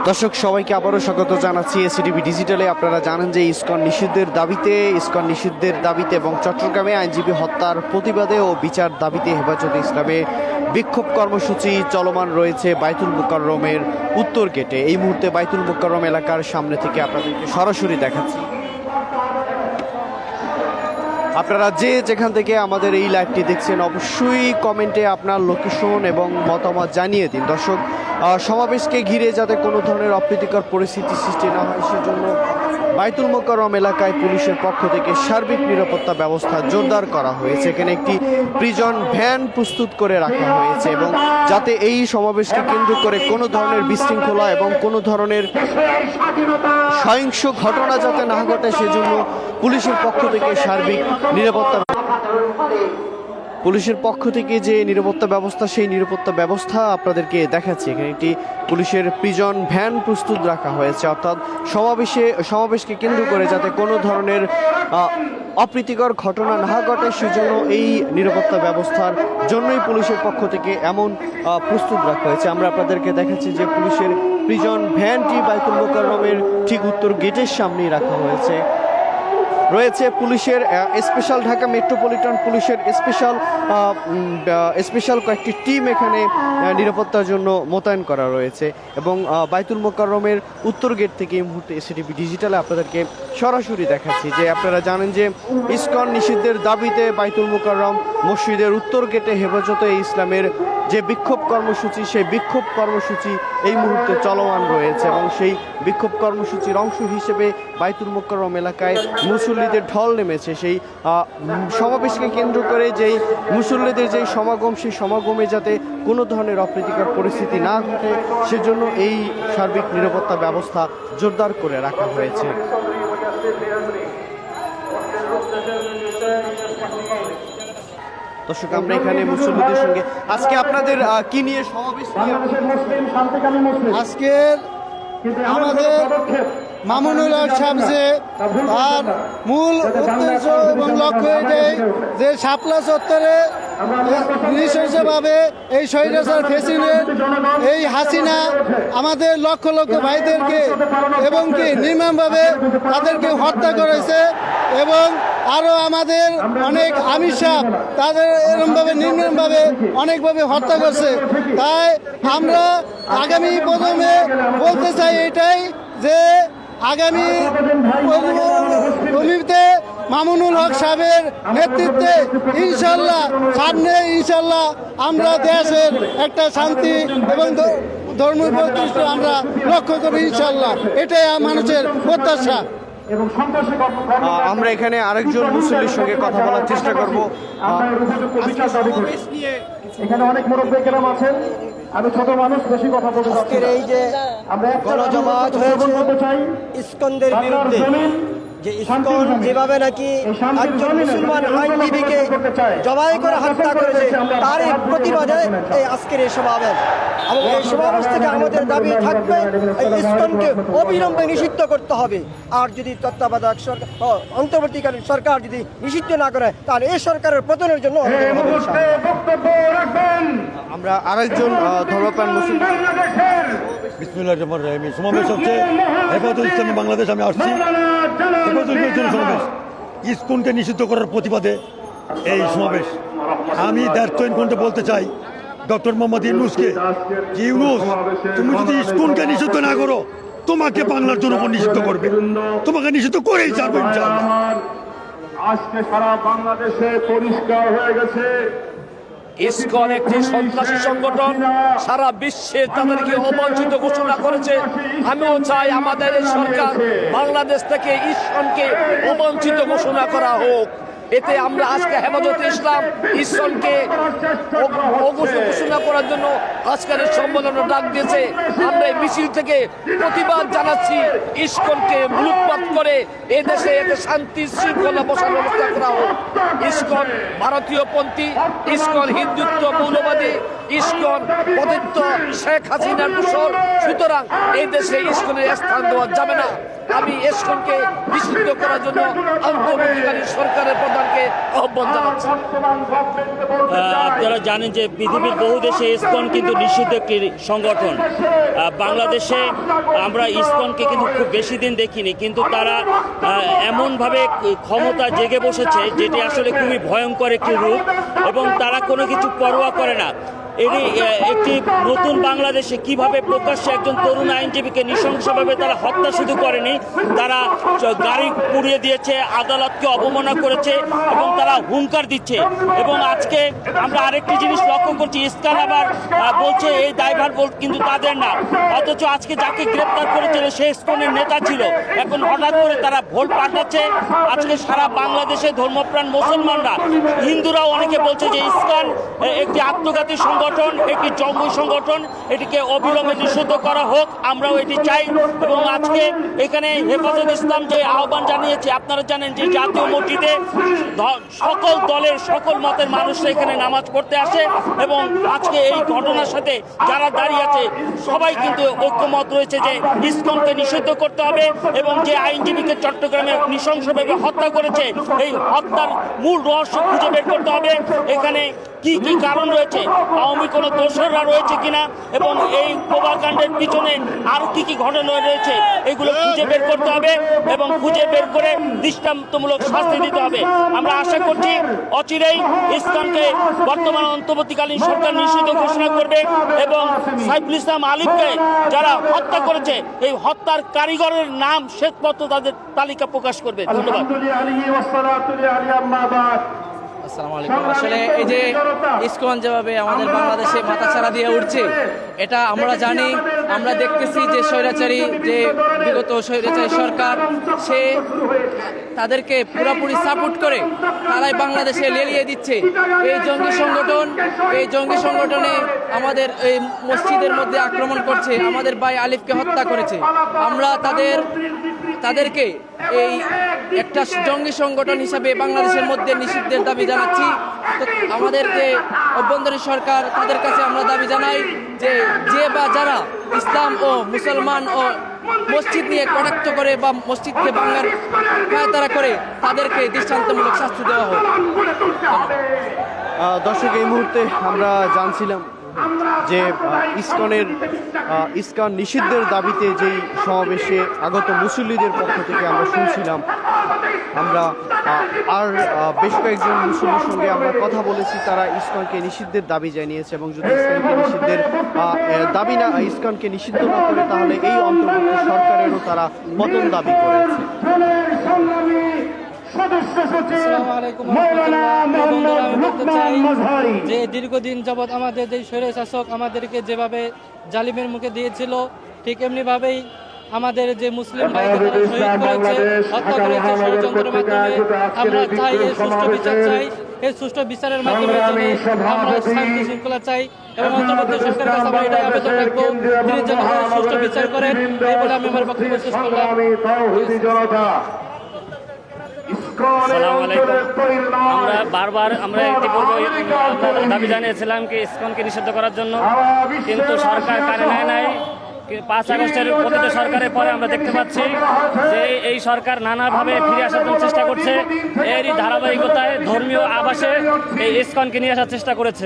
দর্শক সবাইকে আবারও স্বাগত জানাচ্ছি এসিটিভি ডিজিটালে। আপনারা জানেন যে ইসকন নিষিদ্ধের দাবিতে এবং চট্টগ্রামে আইনজীবী হত্যার প্রতিবাদে ও বিচার দাবিতে হেফাজতে ইসলামে বিক্ষোভ কর্মসূচি চলমান রয়েছে বাইতুল মুকাররমের উত্তর গেটে। এই মুহূর্তে বাইতুল মুকাররম এলাকার সামনে থেকে আপনাদেরকে সরাসরি দেখাচ্ছি। আপনারা যে যেখান থেকে আমাদের এই লাইভটি দেখছেন অবশ্যই কমেন্টে আপনার লোকেশন এবং মতামত জানিয়ে দিন। দর্শক, সমাবেশকে ঘিরে যাতে কোনো ধরনের অপ্রীতিকর পরিস্থিতি সৃষ্টি না হয় সেজন্য বাইতুল মুকাররম এলাকায় পুলিশের পক্ষ থেকে সার্বিক নিরাপত্তা ব্যবস্থা জোরদার করা হয়েছে। এখানে একটি প্রিজন ভ্যান প্রস্তুত করে রাখা হয়েছে এবং যাতে এই সমাবেশকে কেন্দ্র করে কোনো ধরনের বিশৃঙ্খলা এবং কোনো ধরনের সহিংস ঘটনা যাতে না ঘটে সেজন্য পুলিশের পক্ষ থেকে সার্বিক পুলিশের পক্ষ থেকে যে নিরাপত্তা ব্যবস্থা সেই নিরাপত্তা ব্যবস্থা আপনাদেরকে দেখাচ্ছি। এখানে একটি পুলিশের প্রিজন ভ্যান প্রস্তুত রাখা হয়েছে, অর্থাৎ সমাবেশকে কেন্দ্র করে যাতে কোনো ধরনের অপ্রীতিকর ঘটনা না ঘটে সেজন্য এই নিরাপত্তা ব্যবস্থার জন্যই পুলিশের পক্ষ থেকে এমন প্রস্তুত রাখা হয়েছে। আমরা আপনাদেরকে দেখাচ্ছি যে পুলিশের প্রিজন ভ্যানটি বাইতুল মুকাররমের ঠিক উত্তর গেটের সামনেই রাখা হয়েছে। রয়েছে পুলিশের স্পেশাল ঢাকা মেট্রোপলিটন পুলিশের স্পেশাল কয়েকটি টিম এখানে নিরাপত্তার জন্য মোতায়েন করা রয়েছে এবং বাইতুল মুকাররমের উত্তর গেট থেকে এই মুহূর্তে এসিটিভি ডিজিটালে আপনাদেরকে সরাসরি দেখাচ্ছি যে আপনারা জানেন যে ইসকন নিষিদ্ধের দাবিতে বাইতুল মুকাররম মসজিদের উত্তর গেটে হেফাজতে ইসলামের যে বিক্ষোভ কর্মসূচি সেই বিক্ষোভ কর্মসূচি এই মুহূর্তে চলমান রয়েছে এবং সেই বিক্ষোভ কর্মসূচির অংশ হিসেবে বাইতুল মুকাররম এলাকায় মুসল্লিদের ঢল নেমেছে। সেই সমাবেশকে কেন্দ্র করে যেই মুসল্লিদের যেই সমাগম সেই সমাগমে যাতে কোনো ধরনের অপ্রীতিকর পরিস্থিতি না ঘটে সেজন্য এই সার্বিক নিরাপত্তা ব্যবস্থা জোরদার করে রাখা হয়েছে। দর্শক, আমরা এখানে মুসল্লিদের সঙ্গে আজকে আপনাদের কি নিয়ে সমাবেশ? আজকের আমাদের মামুনুল হক সাহেব যে তার মূল উদ্দেশ্য এবং লক্ষ্য এটাই যে শাপলা চত্বরে নৃশংসভাবে এই স্বৈরাচার ফেসিলের এই হাসিনা আমাদের লক্ষ লক্ষ ভাইদেরকে এবং কি নির্মমভাবে তাদেরকে হত্যা করেছে এবং আরও আমাদের অনেক আমির সাহেব তাদের এরকমভাবে নির্মমভাবে অনেকভাবে হত্যা করছে। তাই আমরা আগামী প্রথমে বলতে চাই এটাই যে আগামী কমিটিতে মামুনুল হক সাহেবের নেতৃত্বে সামনে ইনশাল্লাহ আমরা দেশের একটা শান্তি এবং ধর্মীয় প্রতিষ্ঠা আমরা লক্ষ্য করি ইনশাল্লাহ, এটাই মানুষের প্রত্যাশা। আমরা এখানে আরেকজন মুসল্লির সঙ্গে কথা বলার চেষ্টা করব। এখানে অনেক মুরব্বী কেরাম আছেন, আমি ছোট মানুষ বেশি কথা বলতে চাচ্ছি না। এই যে আমরা গণজমাত হয়েছে ইসকনদের বিরুদ্ধে, যে ইসকন যেভাবে নাকি একজন মুসলমান আইনজীবীকে জবাই করে হত্যা করেছে তার প্রতিবাদে এই আজকের এই সমাবেশ। এবং এই সমাবেশ থেকে আমাদের দাবি থাকবে এই ইসকনকে অবিলম্বে নিষিদ্ধ করতে হবে। আর যদি তত্ত্বাবধায়ক সরকার অন্তর্বর্তীকালীন সরকার যদি নিষিদ্ধ না করে তাহলে এই সরকারের পতনের জন্য আমরা আরেকজন ধর্মপ্রাণ মুসলিম। বিসমিল্লাহির রহমানির রহিম। সমাবেশ হচ্ছে হেফাজতে ইসলাম বাংলাদেশ। আমি আসছি হেফাজতের সমাবেশ, ইসকনকে নিষিদ্ধ করার প্রতিবাদে এই সমাবেশ। আমি দ্ব্যর্থহীন কণ্ঠে বলতে চাই ডক্টর মোহাম্মদ ইউনূসকে, যে ইউনূস তুমি যদি ইসকনকে নিষিদ্ধ না করো তোমাকে বাংলার জনগণ নিষিদ্ধ করবে, তোমাকে নিষিদ্ধ করেই ছাড়বে ইনশাআল্লাহ। আজকে সারা বাংলাদেশে পরিষ্কার হয়ে গেছে ইসকন একটি সন্ত্রাসী সংগঠন, সারা বিশ্বে তাদেরকে অবাঞ্ছিত ঘোষণা করেছে। আমিও চাই আমাদের এই সরকার বাংলাদেশ থেকে ইসকনকে অবাঞ্ছিত ঘোষণা করা হোক। এতে আমরা আজকে হেফাজতে ইসলাম ইসকনকে ঘোষণা করার জন্য আজকের সম্মেলনে ডাক দিয়েছে। আমরা এই মিছিল থেকে প্রতিবাদ জানাচ্ছি, ইসকনকে মূলোৎপাত করে এই দেশে এতে শান্তি শৃঙ্খলা বসার ব্যবস্থা করা হোক। ইসকন ভারতীয়পন্থী, ইসকন হিন্দুত্ব মৌলবাদী, ইসকন পতিত শেখ হাসিনার দোসর। সুতরাং এই দেশে ইসকনের স্থান দেওয়া যাবে না। আমি ইসকনকে নিষিদ্ধ করার জন্য অন্তর্বর্তীকালীন সরকারের প্রধান সরকারকে আহ্বান জানাচ্ছি। আপনারা জানেন যে পৃথিবীর বহু দেশে ইসকন কিন্তু নিষিদ্ধ একটি সংগঠন। বাংলাদেশে আমরা ইসকনকে কিন্তু খুব বেশি দিন দেখিনি, কিন্তু তারা এমনভাবে ক্ষমতা জেগে বসেছে যেটি আসলে খুবই ভয়ঙ্কর একটি রূপ, এবং তারা কোনো কিছু পরোয়া করে না। এটি একটি নতুন বাংলাদেশে কিভাবে প্রকাশ্যে একজন তরুণ আইনজীবীকে নৃশংসভাবে তারা হত্যা শুধু করেনি, তারা গাড়ি পুড়িয়ে দিয়েছে, আদালতকে অবমাননা করেছে এবং তারা হুঙ্কার দিচ্ছে। এবং আজকে আমরা আরেকটি জিনিস লক্ষ্য করছি, ইসকন আবার বলছে এই দায়ভার কিন্তু তাদের না, অথচ আজকে যাকে গ্রেপ্তার করেছিল সে ইসকনের নেতা ছিল। এখন হঠাৎ করে তারা ভোট পাল্টাচ্ছে। আজকে সারা বাংলাদেশে ধর্মপ্রাণ মুসলমানরা, হিন্দুরাও অনেকে বলছে যে ইসকন একটি আত্মঘাতী সংগঠন, একটি জঙ্গি সংগঠন, এটিকে অবিলম্বে নিষিদ্ধ করা হোক, আমরাও এটি চাই। এবং আজকে এখানে হেফাজত ইসলাম যে আহ্বান জানিয়েছে, আপনারা জানেন যে জাতীয় মসজিদে সকল দলের সকল মতের মানুষরা এখানে নামাজ পড়তে আসে, এবং আজকে এই ঘটনার সাথে যারা দাঁড়িয়ে আছে সবাই কিন্তু ঐক্যমত রয়েছে যে ইসকনকে নিষিদ্ধ করতে হবে, এবং যে আইনজীবীকে চট্টগ্রামে নৃশংসভাবে হত্যা করেছে এই হত্যার মূল রহস্য খুঁজে বের করতে হবে। এখানে কি কি কারণ রয়েছে, আওয়ামী কোনো দোষররা রয়েছে কিনা, এবং এই প্রভাকাণ্ডের পিছনে আরো কি কি ঘটনা রয়েছে এগুলো খুঁজে বের করতে হবে, এবং খুঁজে বের করে দৃষ্টান্তমূলক শাস্তি দিতে হবে। আমরা আশা করছি অচিরেই ইসকনকে বর্তমান অন্তর্বর্তীকালীন সরকার নিষিদ্ধ ঘোষণা করবে, এবং সাইফুল ইসলাম আলিফকে যারা হত্যা করেছে এই হত্যার কারিগরের নাম শ্বেতপত্র তাদের তালিকা প্রকাশ করবে। ধন্যবাদ। আসসালামু আলাইকুম। আসলে এই যে ইসকন যেভাবে আমাদের বাংলাদেশে মাথাছাড়া দিয়ে উঠছে, এটা আমরা জানি, আমরা দেখতেছি যে স্বৈরাচারী যে বিগত স্বৈরাচারী সরকার, সে তাদেরকে পুরোপুরি সাপোর্ট করে তারাই বাংলাদেশে লেলিয়ে দিচ্ছে এই জঙ্গি সংগঠনে আমাদের এই মসজিদের মধ্যে আক্রমণ করছে, আমাদের ভাই আলিফকে হত্যা করেছে। আমরা তাদেরকে এই একটা জঙ্গি সংগঠন হিসাবে বাংলাদেশের মধ্যে নিষিদ্ধের দাবি জানাচ্ছি। তো আমাদের যে অভ্যন্তরীণ সরকার, তাদের কাছে আমরা দাবি জানাই যে বা যারা ইসলাম ও মুসলমান ও মসজিদ নিয়ে কটাক্ষ করে বা মসজিদকে ভাঙার পায়তারা করে তাদেরকে দৃষ্টান্তমূলক শাস্তি দেওয়া হোক। দর্শক, এই মুহূর্তে আমরা জানছিলাম যে ইসকন নিষিদ্ধের দাবিতে যেই সমাবেশে আগত মুসল্লিদের পক্ষ থেকে আমরা শুনছিলাম, আমরা আর বেশ কয়েকজন মুসল্লির সঙ্গে আমরা কথা বলেছি, তারা ইসকনকে নিষিদ্ধের দাবি জানিয়েছে, এবং যদি ইসকনকে নিষিদ্ধ না করে তাহলে এই অন্তর্বর্তী সরকারেরও তারা পতন দাবি করেছে। যে দীর্ঘদিন যাবৎ আমাদের যে স্বৈর শাসক আমাদেরকে যেভাবে জালিমের মুখে দিয়েছিল, ঠিক এমনি ভাবেই আমাদের যে মুসলিম ভাইকে শহীদ করেছে, হত্যা করেছে ষড়যন্ত্রের মাধ্যমে। আমরা চাই এই সুষ্ঠু বিচার চাই, এই সুষ্ঠু বিচারের মাধ্যমে আমরা শান্তি শৃঙ্খলা চাই, এবং অন্তর্বর্তী সরকারের কাছে আমরা এটাই আবেদন রাখবো, তিনি যেন সুষ্ঠু বিচার করেন। এই বলে আমি আমার বক্তব্য শেষ করলাম। আসসালামু আলাইকুম। আমরা বারবার ইতিপূর্বে দাবি জানিয়েছিলাম কি ইসকনকে নিষিদ্ধ করার জন্য, কিন্তু সরকার কানে নেয় নাই। 5 আগস্টের পতিত সরকারের পরে আমরা দেখতে পাচ্ছি যে এই সরকার নানাভাবে ফিরে আসার জন্য চেষ্টা করছে। এরই ধারাবাহিকতায় ধর্মীয় আবাসে এই ইসকনকে নিয়ে আসার চেষ্টা করেছে।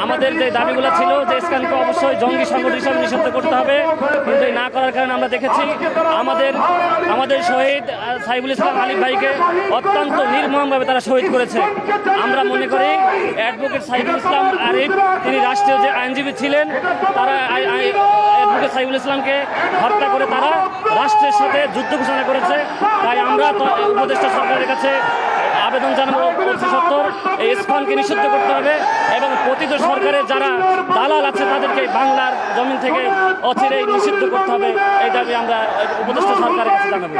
আমাদের যে দাবিগুলো ছিল যে ইসকনকে অবশ্যই জঙ্গি সংগঠন হিসাবে নিষিদ্ধ করতে হবে, কিন্তু না করার কারণে আমরা দেখেছি আমাদের শহীদ সাইফুল ইসলাম আলিফ ভাইকে অত্যন্ত নির্মমভাবে তারা শহীদ করেছে। আমরা মনে করি অ্যাডভোকেট সাইফুল ইসলাম আলিফ, তিনি রাষ্ট্রীয় যে আইনজীবী ছিলেন, তারা অ্যাডভোকেট সাইফুল ইসলামকে হত্যা করে তারা রাষ্ট্রের সাথে যুদ্ধ ঘোষণা করেছে। তাই আমরা উপদেষ্টা সরকারের কাছে আবেদন জানাবো অতি সত্বর এই ইসকনকে নিষিদ্ধ করতে হবে, এবং পতিত সরকারের যারা দালাল আছে তাদেরকে বাংলার জমিন থেকে অচিরেই নিষিদ্ধ করতে হবে। এই দাবি আমরা উপদেষ্টা সরকারের কাছে জানাবো।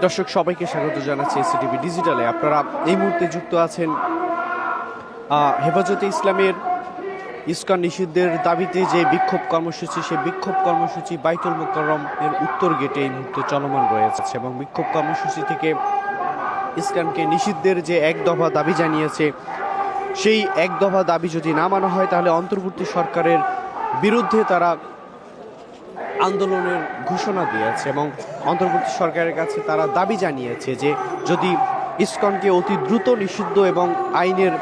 দর্শক, সবাইকে স্বাগত জানাচ্ছি এসিটিভি ডিজিটালে। আপনারা এই মুহূর্তে যুক্ত আছেন হেফাজতে ইসলামের ইসকন নিষিদ্ধের দাবিতে যে বিক্ষোভ কর্মসূচি, সেই বিক্ষোভ কর্মসূচি বাইতুল মোকাররম এর উত্তর গেটে এই মুহূর্তে চলমান রয়েছে, এবং বিক্ষোভ কর্মসূচি থেকে ইসকনকে নিষিদ্ধের যে এক দফা দাবি জানিয়েছে, সেই এক দফা দাবি যদি না মানা হয় তাহলে অন্তর্বর্তী সরকারের বিরুদ্ধে তারা আন্দোলনের ঘোষণা দিয়েছে, এবং অন্তর্বর্তী সরকারের কাছে তারা দাবি জানিয়েছে যে যদি ইসকনকে অতি দ্রুত নিষিদ্ধ এবং আইনের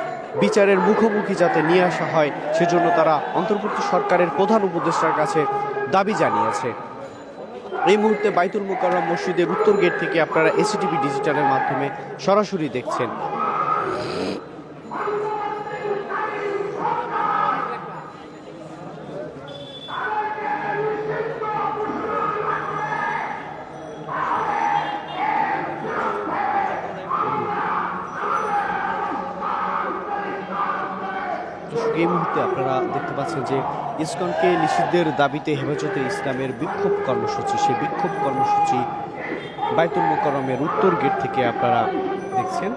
বিচারের মুখোমুখি যাতে নিয়ে আসা হয় সেজন্য তারা অন্তর্বর্তী সরকারের প্রধান উপদেষ্টার কাছে দাবি জানিয়েছে। এই মুহূর্তে বাইতুল মোকাররম মসজিদের উত্তর গেট থেকে আপনারা এসিটিভি ডিজিটালের মাধ্যমে সরাসরি দেখছেন। এই মুহূর্তে আপনারা দেখতে পাচ্ছেন যে ইসকনকে নিষিদ্ধের দাবিতে হেফাজতে ইসলামের বিক্ষোভ কর্মসূচি, সেই বিক্ষোভ কর্মসূচি বাইতুল মোকাররমের উত্তর গেট থেকে আপনারা দেখছেন।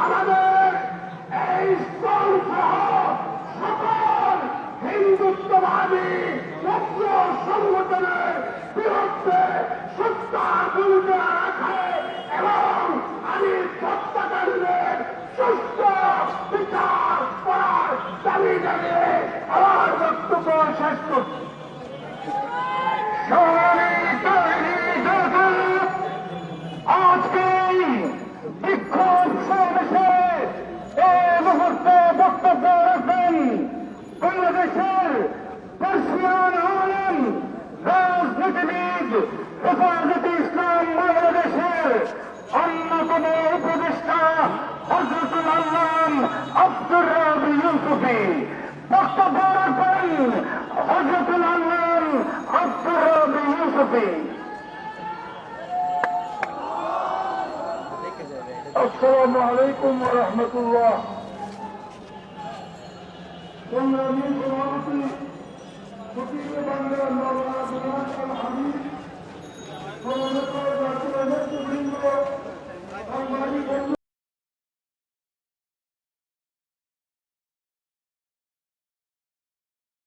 আমাদের এই সকল হিন্দুত্ববাদী ছাত্র সংগঠনের বিরুদ্ধে সত্যার ভূমিকা রাখে এবং আমি হত্যাকারীদের সুস্থ বিচার করার দাবি জানিয়ে আমার বক্তব্য শেষ করছি। আজকে বিক্ষোভ সমাবেশে এই মুহূর্তে বক্তব্য রাখবেন বাংলাদেশের পার্সিয়ান আলেম, রাজনীতিবিদ, হেফাজতে ইসলাম বাংলাদেশের অন্যতম উপদেষ্টা হযরতুল আল্লাম আব্দুর রবি ইউসুফী। বক্তব্য রাখবেন হযরতুল আল্লাম আব্দুর রবি ইউসুফী। আসসালামু আলাইকুম ওয়া রাহমাতুল্লাহ। সংগ্রামী সভাপতি খতিবে বাংলা মাওলানা আল হামিদ